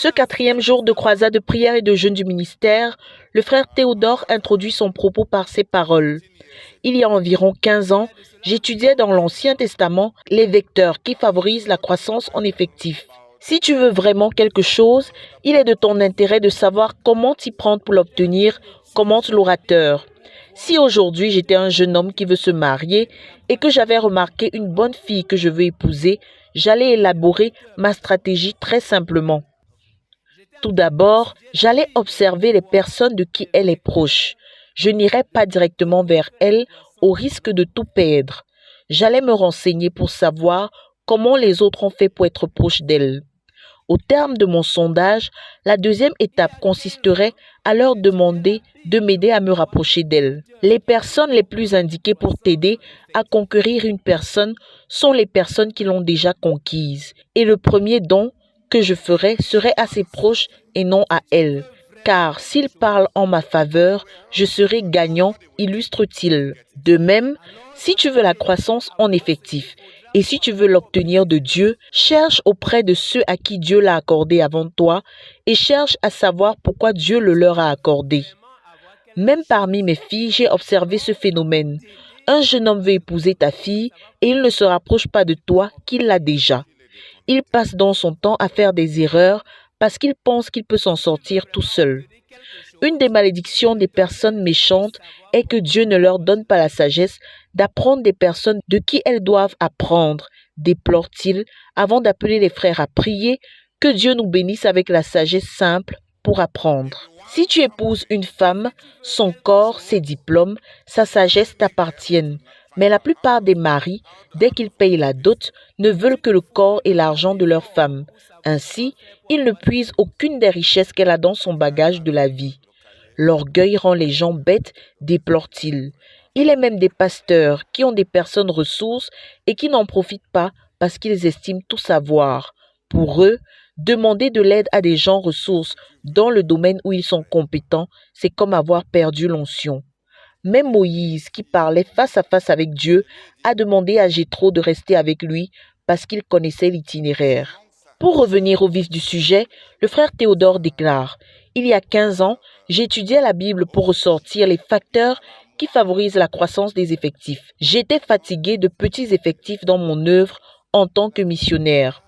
Ce quatrième jour de croisade de prière et de jeûne du ministère, le frère Théodore introduit son propos par ces paroles. Il y a environ 15 ans, j'étudiais dans l'Ancien Testament les vecteurs qui favorisent la croissance en effectif. Si tu veux vraiment quelque chose, il est de ton intérêt de savoir comment t'y prendre pour l'obtenir, commente l'orateur. Si aujourd'hui j'étais un jeune homme qui veut se marier et que j'avais remarqué une bonne fille que je veux épouser, j'allais élaborer ma stratégie très simplement. Tout d'abord, j'allais observer les personnes de qui elle est proche. Je n'irais pas directement vers elle au risque de tout perdre. J'allais me renseigner pour savoir comment les autres ont fait pour être proches d'elle. Au terme de mon sondage, la deuxième étape consisterait à leur demander de m'aider à me rapprocher d'elle. Les personnes les plus indiquées pour t'aider à conquérir une personne sont les personnes qui l'ont déjà conquise. Et le premier don que je ferai serait à ses proches et non à elle. Car s'ils parlent en ma faveur, je serai gagnant, illustre-t-il. De même, si tu veux la croissance en effectif et si tu veux l'obtenir de Dieu, cherche auprès de ceux à qui Dieu l'a accordé avant toi et cherche à savoir pourquoi Dieu le leur a accordé. Même parmi mes filles, j'ai observé ce phénomène. Un jeune homme veut épouser ta fille et il ne se rapproche pas de toi qu'il l'a déjà. Il passe donc son temps à faire des erreurs parce qu'il pense qu'il peut s'en sortir tout seul. Une des malédictions des personnes méchantes est que Dieu ne leur donne pas la sagesse d'apprendre des personnes de qui elles doivent apprendre, déplore-t-il, avant d'appeler les frères à prier, que Dieu nous bénisse avec la sagesse simple pour apprendre. Si tu épouses une femme, son corps, ses diplômes, sa sagesse t'appartiennent. Mais la plupart des maris, dès qu'ils payent la dot, ne veulent que le corps et l'argent de leur femme. Ainsi, ils ne puisent aucune des richesses qu'elle a dans son bagage de la vie. L'orgueil rend les gens bêtes, déplore-t-il. Il est même des pasteurs qui ont des personnes ressources et qui n'en profitent pas parce qu'ils estiment tout savoir. Pour eux, demander de l'aide à des gens ressources dans le domaine où ils sont compétents, c'est comme avoir perdu l'onction. Même Moïse, qui parlait face à face avec Dieu, a demandé à Jéthro de rester avec lui parce qu'il connaissait l'itinéraire. Pour revenir au vif du sujet, le frère Théodore déclare « Il y a 15 ans, j'étudiais la Bible pour ressortir les facteurs qui favorisent la croissance des effectifs. J'étais fatigué de petits effectifs dans mon œuvre en tant que missionnaire.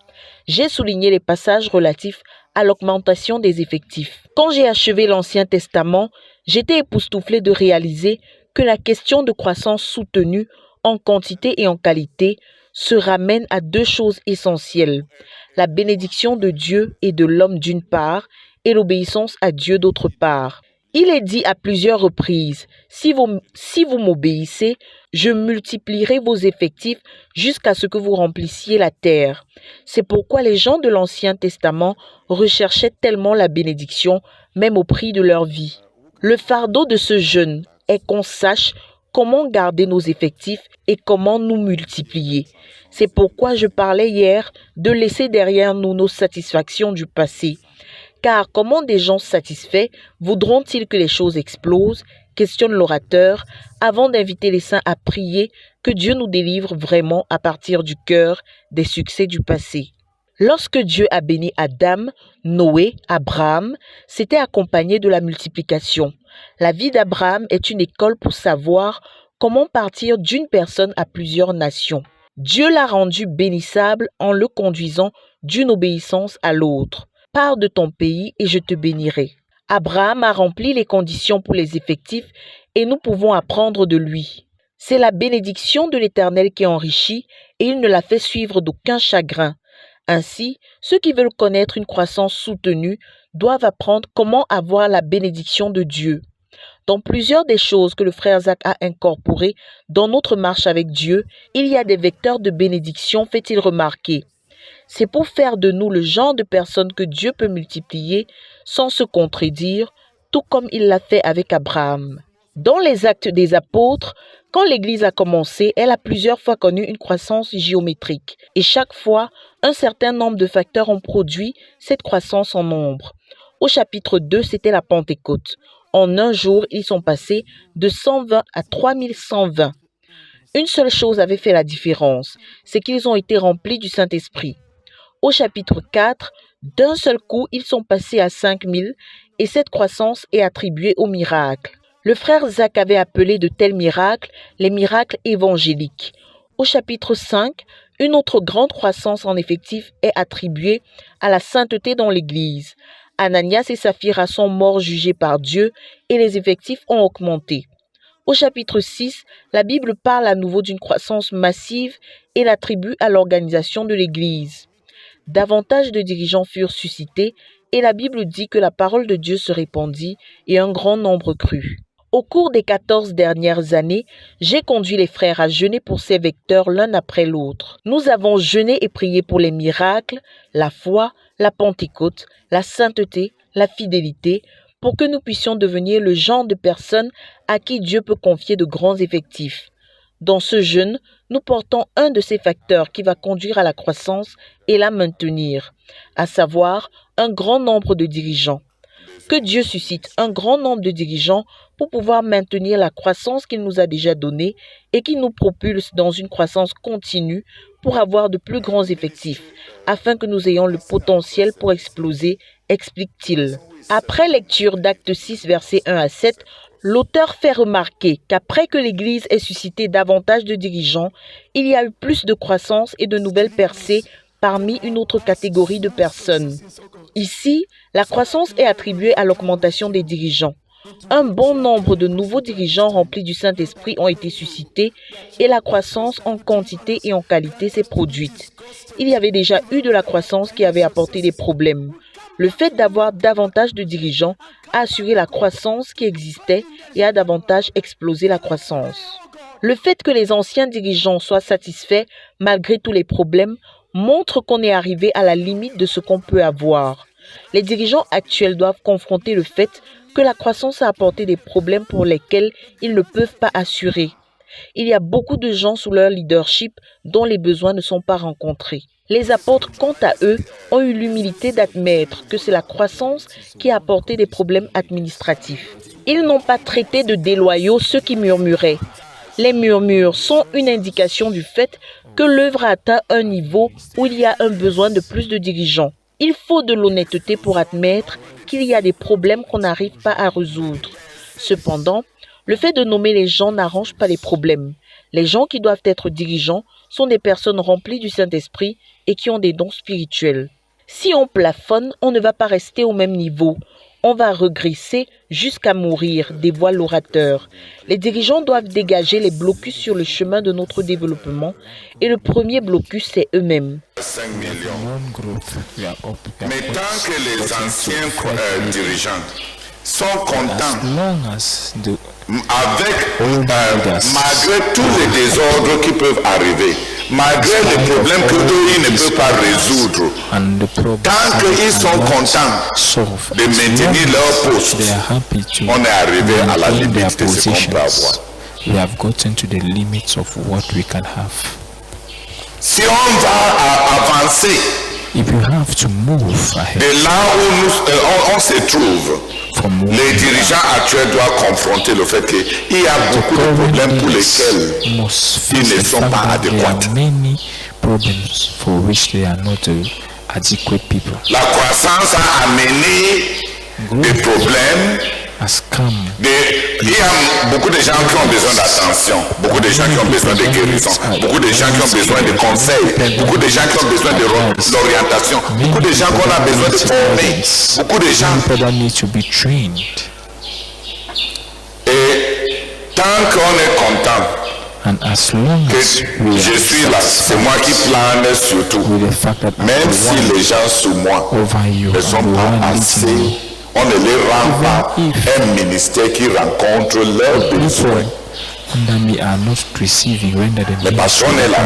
J'ai souligné les passages relatifs à l'augmentation des effectifs. Quand j'ai achevé l'Ancien Testament, j'étais époustouflé de réaliser que la question de croissance soutenue en quantité et en qualité se ramène à deux choses essentielles, la bénédiction de Dieu et de l'homme d'une part, et l'obéissance à Dieu d'autre part. Il est dit à plusieurs reprises, si vous m'obéissez, je multiplierai vos effectifs jusqu'à ce que vous remplissiez la terre. C'est pourquoi les gens de l'Ancien Testament recherchaient tellement la bénédiction, même au prix de leur vie. Le fardeau de ce jeûne est qu'on sache comment garder nos effectifs et comment nous multiplier. C'est pourquoi je parlais hier de laisser derrière nous nos satisfactions du passé. Car comment des gens satisfaits voudront-ils que les choses explosent, questionne l'orateur, avant d'inviter les saints à prier que Dieu nous délivre vraiment à partir du cœur des succès du passé. Lorsque Dieu a béni Adam, Noé, Abraham, c'était accompagné de la multiplication. La vie d'Abraham est une école pour savoir comment partir d'une personne à plusieurs nations. Dieu l'a rendu bénissable en le conduisant d'une obéissance à l'autre. Pars de ton pays et je te bénirai. Abraham a rempli les conditions pour les effectifs et nous pouvons apprendre de lui. C'est la bénédiction de l'Éternel qui enrichit et il ne la fait suivre d'aucun chagrin. Ainsi, ceux qui veulent connaître une croissance soutenue doivent apprendre comment avoir la bénédiction de Dieu. Dans plusieurs des choses que le frère Zach a incorporées dans notre marche avec Dieu, il y a des vecteurs de bénédiction, fait-il remarquer. C'est pour faire de nous le genre de personnes que Dieu peut multiplier sans se contredire, tout comme il l'a fait avec Abraham. Dans les Actes des Apôtres, quand l'Église a commencé, elle a plusieurs fois connu une croissance géométrique. Et chaque fois, un certain nombre de facteurs ont produit cette croissance en nombre. Au chapitre 2, c'était la Pentecôte. En un jour, ils sont passés de 120 à 3120. Une seule chose avait fait la différence, c'est qu'ils ont été remplis du Saint-Esprit. Au chapitre 4, D'un seul coup, ils sont passés à 5000 et cette croissance est attribuée aux miracles. Le frère Zach avait appelé de tels miracles les miracles évangéliques. Au chapitre 5, une autre grande croissance en effectif est attribuée à la sainteté dans l'Église. Ananias et Saphira sont morts jugés par Dieu et les effectifs ont augmenté. Au chapitre 6, la Bible parle à nouveau d'une croissance massive et l'attribue à l'organisation de l'Église. Davantage de dirigeants furent suscités et la Bible dit que la parole de Dieu se répandit et un grand nombre crut. Au cours des 14 dernières années, j'ai conduit les frères à jeûner pour ces vecteurs l'un après l'autre. Nous avons jeûné et prié pour les miracles, la foi, la Pentecôte, la sainteté, la fidélité, pour que nous puissions devenir le genre de personnes à qui Dieu peut confier de grands effectifs. Dans ce jeûne, nous portons un de ces facteurs qui va conduire à la croissance et la maintenir, à savoir un grand nombre de dirigeants. Que Dieu suscite un grand nombre de dirigeants pour pouvoir maintenir la croissance qu'il nous a déjà donnée et qui nous propulse dans une croissance continue pour avoir de plus grands effectifs, afin que nous ayons le potentiel pour exploser, explique-t-il. Après lecture d'Actes 6, versets 1 à 7, l'auteur fait remarquer qu'après que l'Église ait suscité davantage de dirigeants, il y a eu plus de croissance et de nouvelles percées parmi une autre catégorie de personnes. Ici, la croissance est attribuée à l'augmentation des dirigeants. Un bon nombre de nouveaux dirigeants remplis du Saint-Esprit ont été suscités et la croissance en quantité et en qualité s'est produite. Il y avait déjà eu de la croissance qui avait apporté des problèmes. Le fait d'avoir davantage de dirigeants a assuré la croissance qui existait et a davantage explosé la croissance. Le fait que les anciens dirigeants soient satisfaits malgré tous les problèmes montre qu'on est arrivé à la limite de ce qu'on peut avoir. Les dirigeants actuels doivent confronter le fait que la croissance a apporté des problèmes pour lesquels ils ne peuvent pas assurer. Il y a beaucoup de gens sous leur leadership dont les besoins ne sont pas rencontrés. Les apôtres, quant à eux, ont eu l'humilité d'admettre que c'est la croissance qui a apporté des problèmes administratifs. Ils n'ont pas traité de déloyaux ceux qui murmuraient. Les murmures sont une indication du fait que l'œuvre a atteint un niveau où il y a un besoin de plus de dirigeants. Il faut de l'honnêteté pour admettre qu'il y a des problèmes qu'on n'arrive pas à résoudre. Cependant, le fait de nommer les gens n'arrange pas les problèmes. Les gens qui doivent être dirigeants sont des personnes remplies du Saint-Esprit et qui ont des dons spirituels. Si on plafonne, on ne va pas rester au même niveau. On va regresser jusqu'à mourir, dévoile l'orateur. Les dirigeants doivent dégager les blocus sur le chemin de notre développement et le premier blocus, c'est eux-mêmes. 5 millions. Mais tant que les anciens dirigeants sont contents avec, malgré tous les désordres qui peuvent arriver, malgré les problèmes qu'ils ne peuvent pas résoudre, tant qu'ils sont contents de maintenir leur poste, on est arrivé à la limite de ce qu'on peut avoir. We have gotten to the limits of what we can have. Si on va avancer If you have to move ahead, de là où on se trouve, les dirigeants actuels doivent confronter le fait qu'il y a beaucoup de problèmes pour lesquels ils ne sont pas adéquats. La croissance a amené des problèmes. Il y a beaucoup de gens qui ont besoin d'attention, beaucoup de gens qui ont besoin de guérison, beaucoup de gens qui ont besoin de conseils, beaucoup de gens qui ont besoin de l'orientation, beaucoup de gens qu'on a besoin de former, beaucoup de gens. Et tant qu'on est content que je suis là, c'est moi qui plane surtout, même si les gens sous moi ne sont pas assez, on ne les rend pas un ministère qui rencontre leurs besoins. Mais parce qu'on est là,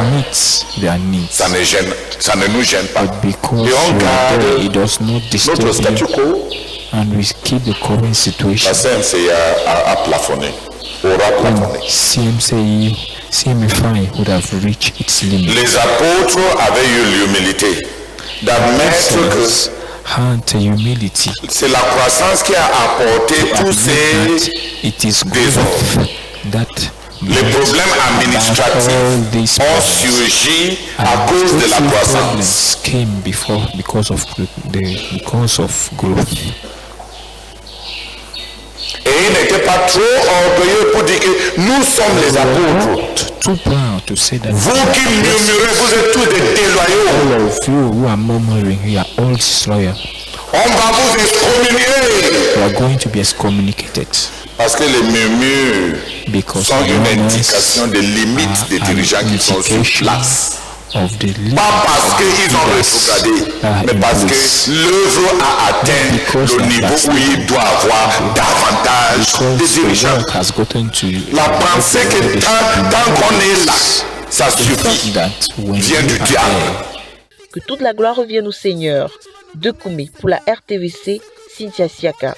ça ne nous gêne pas. Et on garde notre statu quo. La CMCI a plafonné, aura plafonné. Les apôtres avaient eu l'humilité d'admettre que c'est la croissance qui a apporté tous ces désordres. Les problèmes administratifs ont surgi à cause de la croissance. Came because of growth. Et il n'était pas trop orgueilleux pour dire que nous sommes les apôtres. Too proud to say that. Vous qui murmurez, vous êtes tous des déloyaux. All of you who are murmuring, you are all disloyal. On va vous excommunier. You are going to be excommunicated. Parce que les murmures sont une indication des limites des dirigeants qui sont sur place. Pas parce qu'ils ont rétrogradé, mais parce que l'œuvre a atteint le niveau où il doit avoir davantage de dirigeants. La pensée que tant qu'on est là, ça suffit, vient du diable. Que toute la gloire revienne au Seigneur. De Koumé pour la RTVC, Cynthia Siaka.